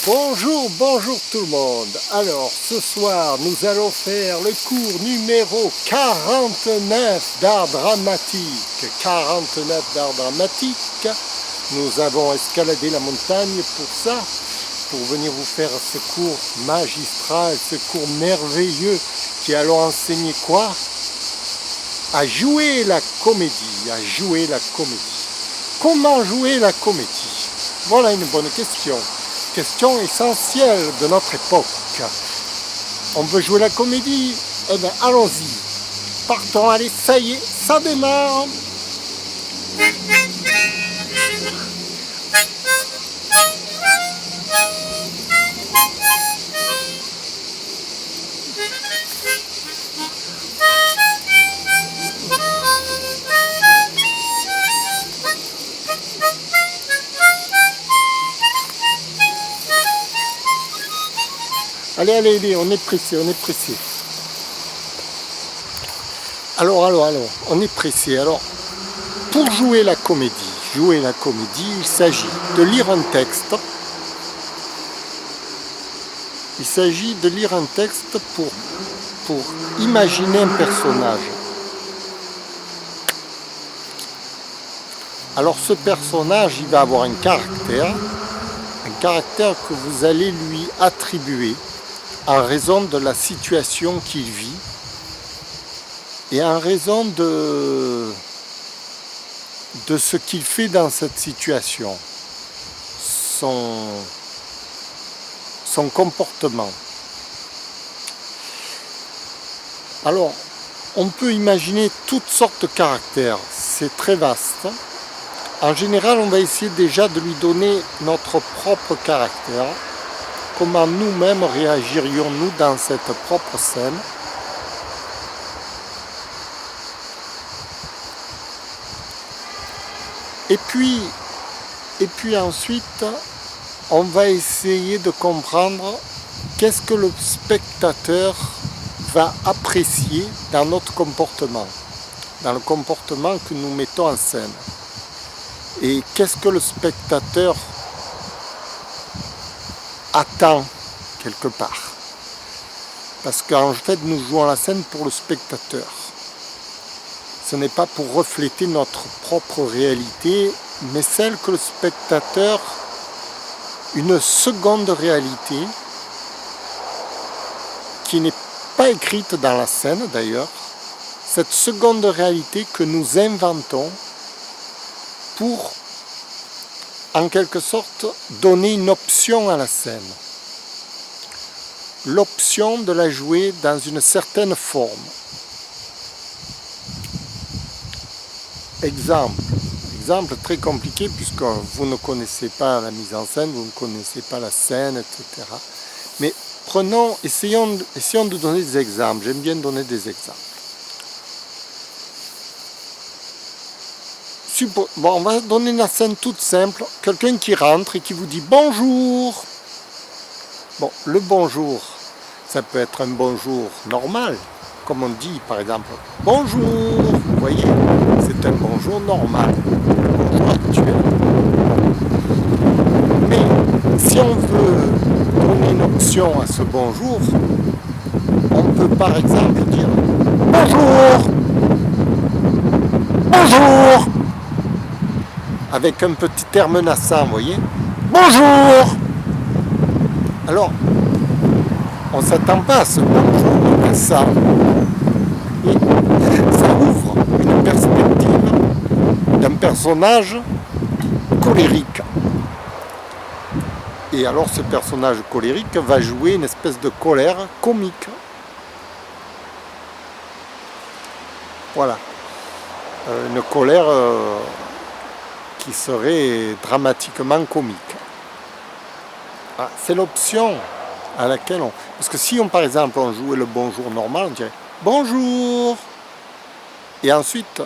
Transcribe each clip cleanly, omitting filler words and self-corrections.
Bonjour, bonjour tout le monde. Alors, ce soir, nous allons faire le cours numéro 49 d'art dramatique. 49 d'art dramatique. Nous avons escaladé la montagne pour ça, pour venir vous faire ce cours magistral, ce cours merveilleux qui allons enseigner quoi? À jouer la comédie, à jouer la comédie. Comment jouer la comédie? Voilà une bonne question. Question essentielle de notre époque. On veut jouer la comédie? Eh bien, allons-y. Partons, allez, ça y est, ça démarre. Allez, allez, allez, on est pressé, on est pressé. Alors, on est pressé. Alors, pour jouer la comédie, il s'agit de lire un texte. Il s'agit de lire un texte pour imaginer un personnage. Alors, ce personnage, il va avoir un caractère que vous allez lui attribuer en raison de la situation qu'il vit et en raison de ce qu'il fait dans cette situation, son comportement. Alors, on peut imaginer toutes sortes de caractères, c'est très vaste. En général, on va essayer déjà de lui donner notre propre caractère. Comment nous-mêmes réagirions-nous dans cette propre scène? Et puis ensuite, on va essayer de comprendre qu'est-ce que le spectateur va apprécier dans notre comportement, dans le comportement que nous mettons en scène. Et qu'est-ce que le spectateur attend quelque part. Parce qu'en fait, nous jouons la scène pour le spectateur. Ce n'est pas pour refléter notre propre réalité, mais celle que le spectateur, une seconde réalité, qui n'est pas écrite dans la scène d'ailleurs, cette seconde réalité que nous inventons pour, en quelque sorte, donner une option à la scène. L'option de la jouer dans une certaine forme. Exemple très compliqué puisque vous ne connaissez pas la mise en scène, vous ne connaissez pas la scène, etc. Mais essayons de donner des exemples. J'aime bien donner des exemples. Bon, on va donner une scène toute simple. Quelqu'un qui rentre et qui vous dit bonjour. Bon, le bonjour, ça peut être un bonjour normal, comme on dit par exemple bonjour. Vous voyez, c'est un bonjour normal, un bonjour actuel. Mais si on veut donner une option à ce bonjour, on peut par exemple dire bonjour, bonjour. Avec un petit air menaçant, vous voyez. Bonjour! Alors, on ne s'attend pas à ce bonjour menaçant. Et ça ouvre une perspective d'un personnage colérique. Et alors ce personnage colérique va jouer une espèce de colère comique. Voilà. Une colère qui serait dramatiquement comique. Ah, c'est l'option à laquelle on... Parce que si par exemple on jouait le bonjour normal, on dirait bonjour. Et ensuite,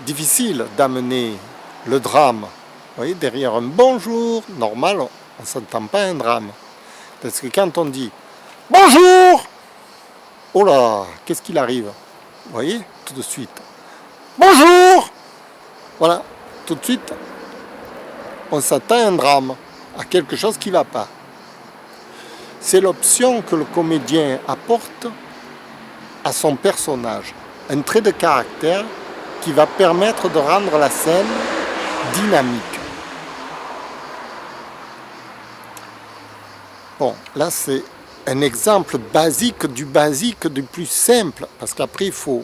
difficile d'amener le drame. Vous voyez, derrière un bonjour normal, on ne s'entend pas un drame. Parce que quand on dit bonjour, oh là, qu'est-ce qu'il arrive? Vous voyez, tout de suite. Bonjour! Voilà. tout de suite, on s'attend à un drame, à quelque chose qui ne va pas. C'est l'option que le comédien apporte à son personnage, un trait de caractère qui va permettre de rendre la scène dynamique. Bon, là c'est un exemple basique du plus simple, parce qu'après il faut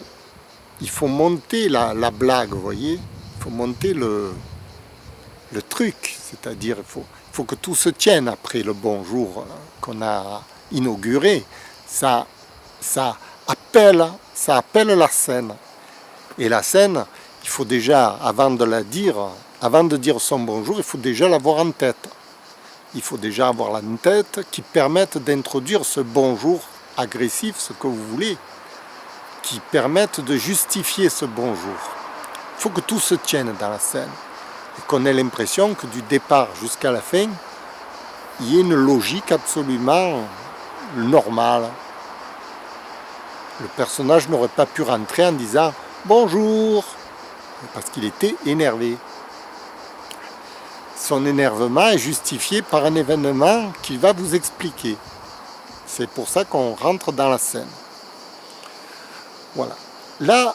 monter la blague, vous voyez, il faut monter le truc, c'est-à-dire il faut que tout se tienne après le bonjour qu'on a inauguré. Ça appelle la scène. Et la scène, il faut déjà, avant de dire son bonjour, il faut déjà l'avoir en tête. Il faut déjà avoir la tête qui permette d'introduire ce bonjour agressif, ce que vous voulez, qui permette de justifier ce bonjour. Il faut que tout se tienne dans la scène et qu'on ait l'impression que du départ jusqu'à la fin, il y ait une logique absolument normale. Le personnage n'aurait pas pu rentrer en disant « bonjour » parce qu'il était énervé. Son énervement est justifié par un événement qu'il va vous expliquer. C'est pour ça qu'on rentre dans la scène. Voilà. Là,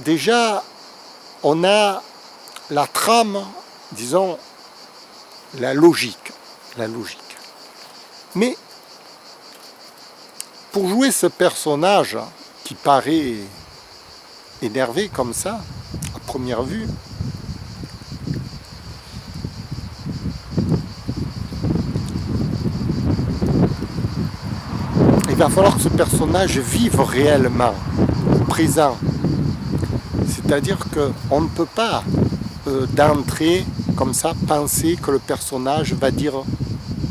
déjà, on a la trame, disons, la logique. Mais, pour jouer ce personnage qui paraît énervé comme ça, à première vue, il va falloir que ce personnage vive réellement, présent. C'est-à-dire qu'on ne peut pas d'entrée, comme ça, penser que le personnage va dire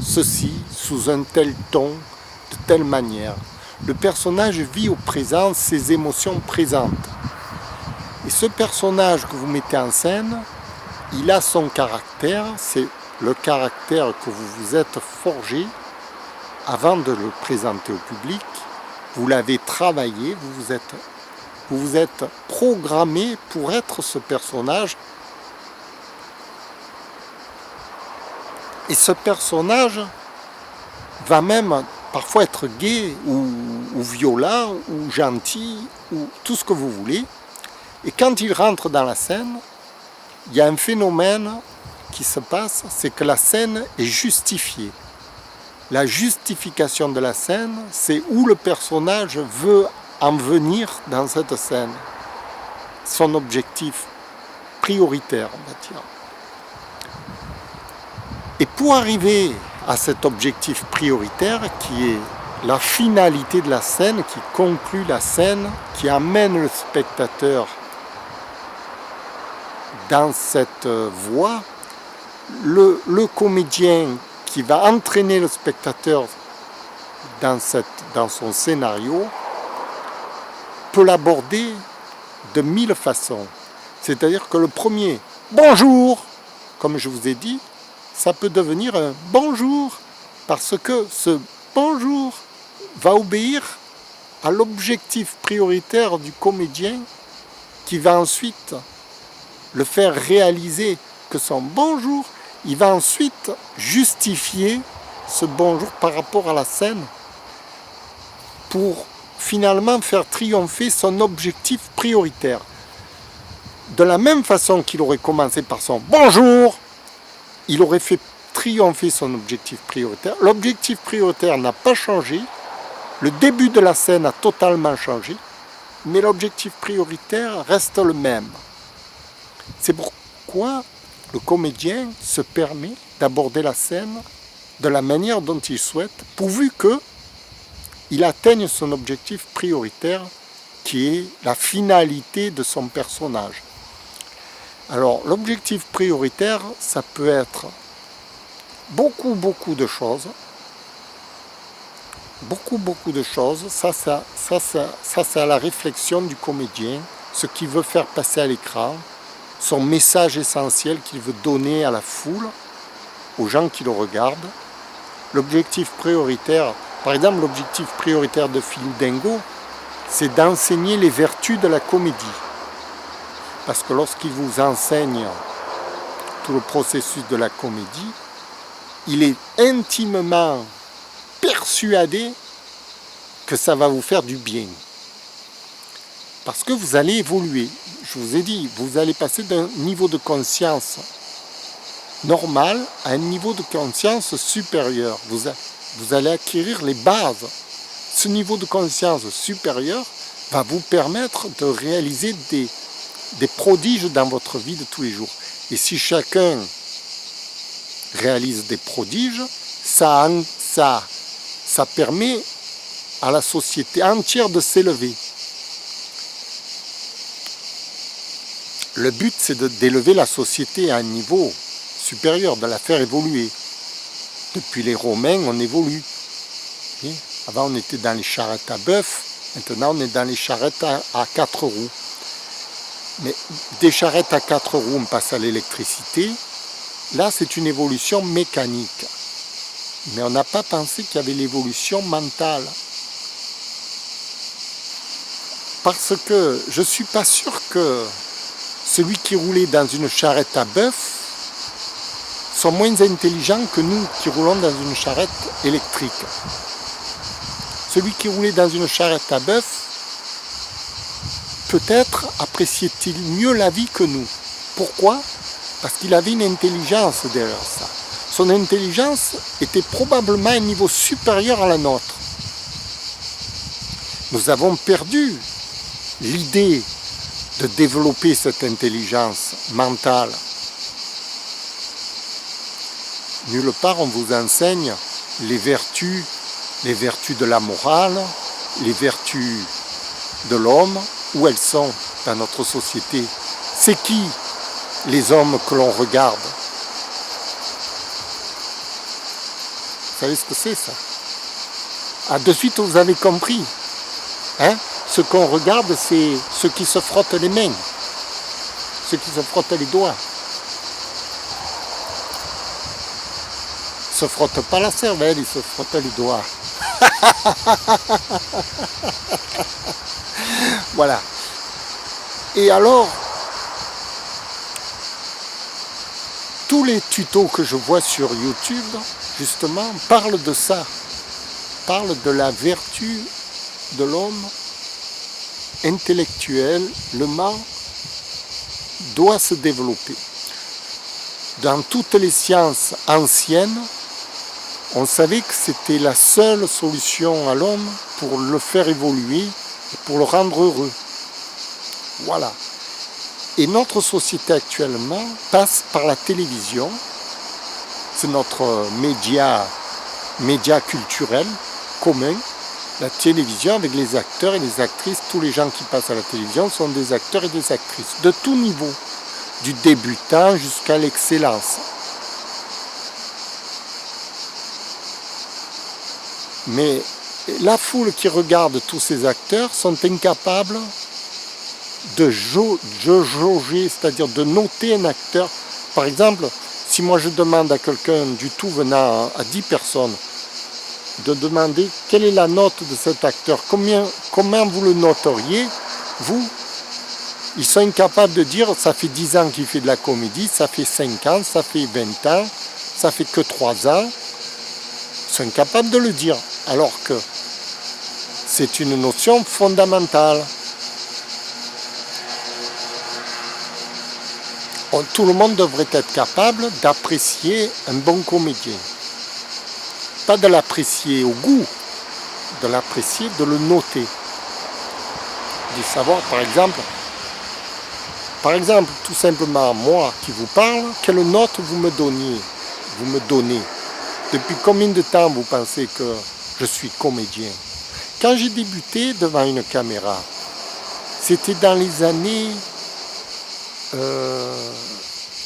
ceci sous un tel ton, de telle manière. Le personnage vit au présent ses émotions présentes. Et ce personnage que vous mettez en scène, il a son caractère, c'est le caractère que vous vous êtes forgé avant de le présenter au public. Vous l'avez travaillé, vous vous êtes programmé pour être ce personnage. Et ce personnage va même parfois être gai ou violent ou gentil ou tout ce que vous voulez. Et quand il rentre dans la scène, il y a un phénomène qui se passe, c'est que la scène est justifiée. La justification de la scène, c'est où le personnage veut en venir dans cette scène. Son objectif prioritaire, on va dire. Et pour arriver à cet objectif prioritaire, qui est la finalité de la scène, qui conclut la scène, qui amène le spectateur dans cette voie, le comédien qui va entraîner le spectateur dans son scénario peut l'aborder de 1000 façons. C'est-à-dire que le premier « bonjour », comme je vous ai dit, ça peut devenir un « bonjour », parce que ce « bonjour » va obéir à l'objectif prioritaire du comédien qui va ensuite le faire réaliser que son « bonjour », il va ensuite justifier ce bonjour par rapport à la scène pour finalement faire triompher son objectif prioritaire. De la même façon qu'il aurait commencé par son bonjour, il aurait fait triompher son objectif prioritaire. L'objectif prioritaire n'a pas changé, le début de la scène a totalement changé, mais l'objectif prioritaire reste le même. C'est pourquoi le comédien se permet d'aborder la scène de la manière dont il souhaite, pourvu qu'il atteigne son objectif prioritaire, qui est la finalité de son personnage. Alors, l'objectif prioritaire, ça peut être beaucoup de choses. Beaucoup de choses. Ça c'est à la réflexion du comédien, ce qu'il veut faire passer à l'écran, son message essentiel qu'il veut donner à la foule, aux gens qui le regardent. L'objectif prioritaire, par exemple, l'objectif prioritaire de Philippe Dingo, c'est d'enseigner les vertus de la comédie. Parce que lorsqu'il vous enseigne tout le processus de la comédie, il est intimement persuadé que ça va vous faire du bien. Parce que vous allez évoluer. Je vous ai dit, vous allez passer d'un niveau de conscience normal à un niveau de conscience supérieur. Vous allez acquérir les bases. Ce niveau de conscience supérieur va vous permettre de réaliser des prodiges dans votre vie de tous les jours. Et si chacun réalise des prodiges, ça permet à la société entière de s'élever. Le but, c'est d'élever la société à un niveau supérieur, de la faire évoluer. Depuis les Romains, on évolue. Et avant, on était dans les charrettes à bœuf, maintenant, on est dans les charrettes à 4 roues. Mais des charrettes à 4 roues, on passe à l'électricité. Là, c'est une évolution mécanique. Mais on n'a pas pensé qu'il y avait l'évolution mentale. Parce que je ne suis pas sûr que celui qui roulait dans une charrette à bœuf sont moins intelligents que nous qui roulons dans une charrette électrique. Celui qui roulait dans une charrette à bœuf, peut-être appréciait-il mieux la vie que nous. Pourquoi ? Parce qu'il avait une intelligence derrière ça. Son intelligence était probablement à un niveau supérieur à la nôtre. Nous avons perdu l'idée de développer cette intelligence mentale. Nulle part on vous enseigne les vertus de la morale, les vertus de l'homme, où elles sont dans notre société. C'est qui les hommes que l'on regarde? Vous savez ce que c'est ça? Ah, de suite vous avez compris. Hein? Ce qu'on regarde, c'est ceux qui se frottent les mains, ceux qui se frottent les doigts. Ils ne se frottent pas la cervelle, ils se frottent les doigts. Voilà. Et alors, tous les tutos que je vois sur YouTube, justement, parlent de ça, parlent de la vertu de l'homme intellectuellement doit se développer. Dans toutes les sciences anciennes, on savait que c'était la seule solution à l'homme pour le faire évoluer et pour le rendre heureux. Voilà. Et notre société actuellement passe par la télévision. C'est notre média culturel commun. La télévision avec les acteurs et les actrices, tous les gens qui passent à la télévision sont des acteurs et des actrices, de tout niveau, du débutant jusqu'à l'excellence. Mais la foule qui regarde tous ces acteurs sont incapables de jauger, c'est-à-dire de noter un acteur. Par exemple, si moi je demande à quelqu'un du tout venant à 10 personnes, de demander quelle est la note de cet acteur, comment vous le noteriez, vous, ils sont incapables de dire ça fait 10 ans qu'il fait de la comédie, ça fait 5 ans, ça fait 20 ans, ça fait que 3 ans, ils sont incapables de le dire, alors que c'est une notion fondamentale. Tout le monde devrait être capable d'apprécier un bon comédien. Pas de l'apprécier au goût, de l'apprécier, de le noter. De savoir, par exemple, tout simplement, moi qui vous parle, quelle note vous me donnez. Depuis combien de temps vous pensez que je suis comédien? Quand j'ai débuté devant une caméra, c'était dans les années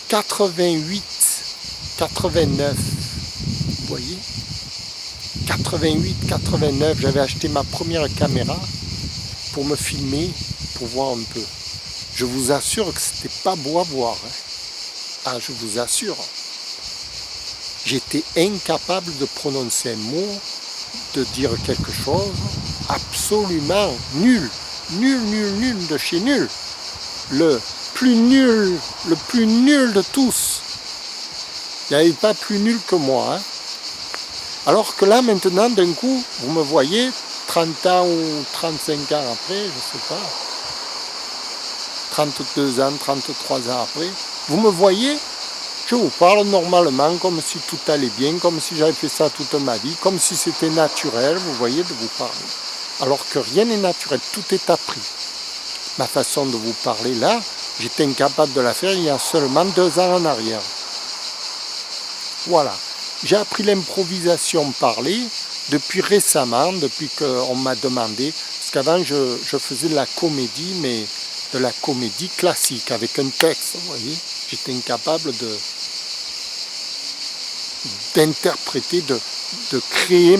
88, 89, vous voyez, 88, 89, j'avais acheté ma première caméra pour me filmer, pour voir un peu. Je vous assure que c'était pas beau à voir. Hein. Ah, je vous assure. J'étais incapable de prononcer un mot, de dire quelque chose, absolument nul. Nul de chez nul. Le plus nul de tous. Il n'y avait pas plus nul que moi. Hein. Alors que là, maintenant, d'un coup, vous me voyez, 30 ans ou 35 ans après, je ne sais pas, 32 ans, 33 ans après, vous me voyez, je vous parle normalement, comme si tout allait bien, comme si j'avais fait ça toute ma vie, comme si c'était naturel, vous voyez, de vous parler. Alors que rien n'est naturel, tout est appris. Ma façon de vous parler là, j'étais incapable de la faire il y a seulement 2 ans en arrière. Voilà. J'ai appris l'improvisation parlée depuis récemment, depuis qu'on m'a demandé, parce qu'avant je faisais de la comédie, mais de la comédie classique, avec un texte, vous voyez. J'étais incapable d'interpréter, de créer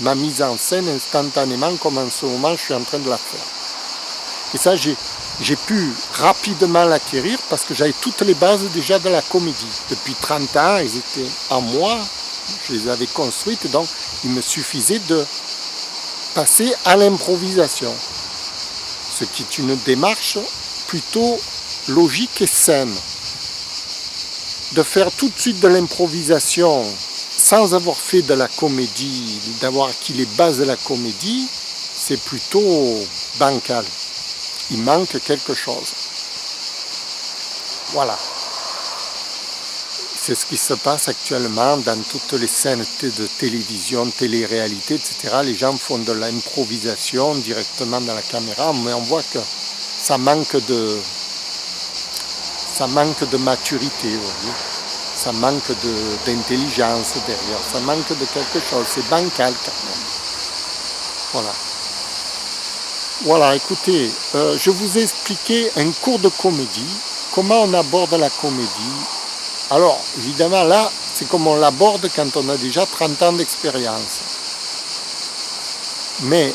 ma mise en scène instantanément, comme en ce moment je suis en train de la faire. Et ça, j'ai pu rapidement l'acquérir parce que j'avais toutes les bases déjà de la comédie. Depuis 30 ans, ils étaient en moi, je les avais construites, donc il me suffisait de passer à l'improvisation. Ce qui est une démarche plutôt logique et saine. De faire tout de suite de l'improvisation sans avoir fait de la comédie, d'avoir acquis les bases de la comédie, c'est plutôt bancal. Il manque quelque chose. Voilà. C'est ce qui se passe actuellement dans toutes les scènes de télévision, télé-réalité, etc. Les gens font de l'improvisation directement dans la caméra, mais on voit que ça manque de maturité, vous voyez. Ça manque d'intelligence derrière, ça manque de quelque chose, c'est bancal quand même. Voilà. Voilà, écoutez, je vous ai expliqué un cours de comédie, comment on aborde la comédie. Alors, évidemment, là, c'est comme on l'aborde quand on a déjà 30 ans d'expérience. Mais,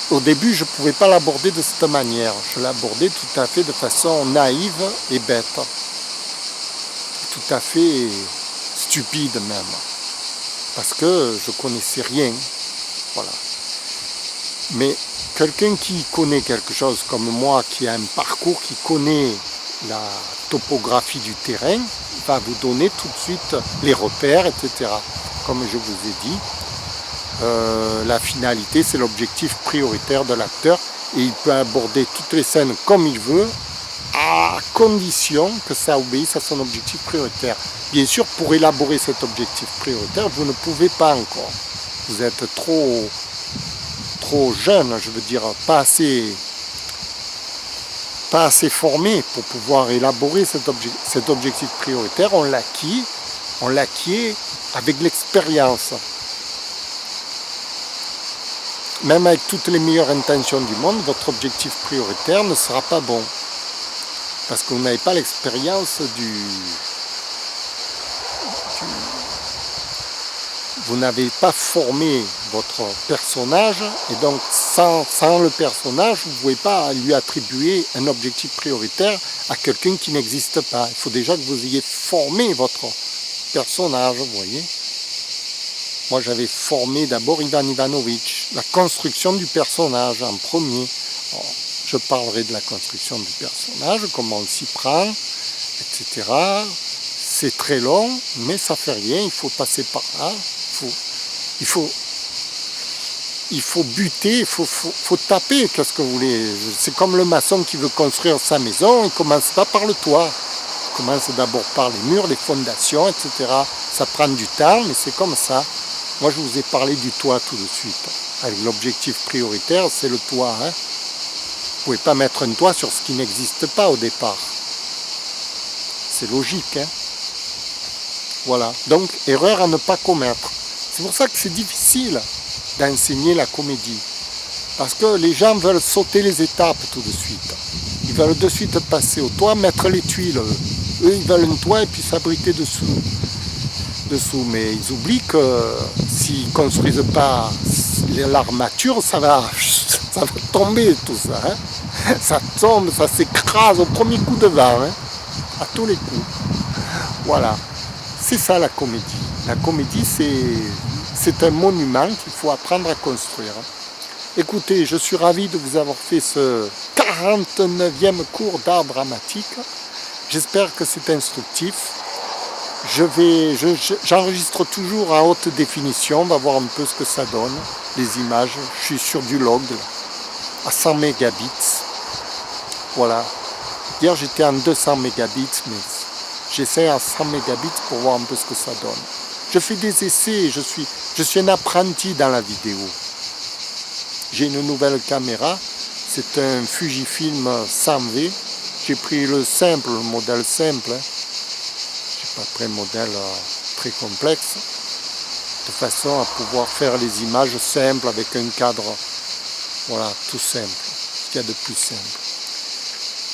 au début, je ne pouvais pas l'aborder de cette manière. Je l'abordais tout à fait de façon naïve et bête. Tout à fait stupide même. Parce que je ne connaissais rien. Voilà. Mais quelqu'un qui connaît quelque chose comme moi, qui a un parcours, qui connaît la topographie du terrain, va vous donner tout de suite les repères, etc. Comme je vous ai dit, la finalité, c'est l'objectif prioritaire de l'acteur et il peut aborder toutes les scènes comme il veut, à condition que ça obéisse à son objectif prioritaire. Bien sûr, pour élaborer cet objectif prioritaire, vous ne pouvez pas encore. Vous êtes trop jeune, je veux dire, pas assez formé pour pouvoir élaborer cet objectif prioritaire. On l'acquiert avec l'expérience. Même avec toutes les meilleures intentions du monde, votre objectif prioritaire ne sera pas bon. Parce que vous n'avez pas l'expérience vous n'avez pas formé votre personnage, et donc sans le personnage, vous ne pouvez pas lui attribuer un objectif prioritaire à quelqu'un qui n'existe pas. Il faut déjà que vous ayez formé votre personnage, vous voyez. Moi, j'avais formé d'abord Ivan Ivanovitch, la construction du personnage en premier. Alors, je parlerai de la construction du personnage, comment on s'y prend, etc. C'est très long, mais ça fait rien, il faut passer par là. Il faut buter, il faut taper, qu'est-ce que vous voulez. C'est comme le maçon qui veut construire sa maison, il ne commence pas par le toit. Il commence d'abord par les murs, les fondations, etc. Ça prend du temps, mais c'est comme ça. Moi, je vous ai parlé du toit tout de suite. Avec l'objectif prioritaire, c'est le toit. Hein. Vous ne pouvez pas mettre un toit sur ce qui n'existe pas au départ. C'est logique. Hein. Voilà. Donc, erreur à ne pas commettre. C'est pour ça que c'est difficile d'enseigner la comédie. Parce que les gens veulent sauter les étapes tout de suite. Ils veulent de suite passer au toit, mettre les tuiles. Eux, ils veulent un toit et puis s'abriter dessous. Mais ils oublient que s'ils ne construisent pas l'armature, ça va tomber tout ça. Hein. Ça tombe, ça s'écrase au premier coup de vent, hein, à tous les coups. Voilà, c'est ça la comédie. La comédie, c'est un monument qu'il faut apprendre à construire. Écoutez, je suis ravi de vous avoir fait ce 49e cours d'art dramatique. J'espère que c'est instructif. J'enregistre toujours à haute définition, on va voir un peu ce que ça donne, les images. Je suis sur du log à 100 mégabits. Voilà. Hier j'étais en 200 mégabits, mais j'essaie à 100 mégabits pour voir un peu ce que ça donne. Je fais des essais, je suis un apprenti dans la vidéo. J'ai une nouvelle caméra, c'est un Fujifilm 100V. J'ai pris le simple, le modèle simple. J'ai pas pris un modèle très complexe, de façon à pouvoir faire les images simples avec un cadre, voilà, tout simple, ce qu'il y a de plus simple.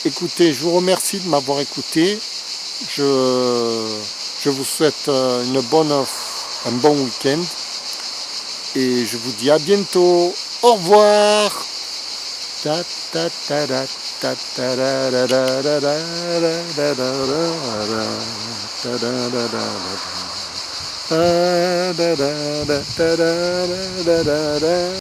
Écoutez, je vous remercie de m'avoir écouté. Je vous souhaite un bon week-end et je vous dis à bientôt. Au revoir.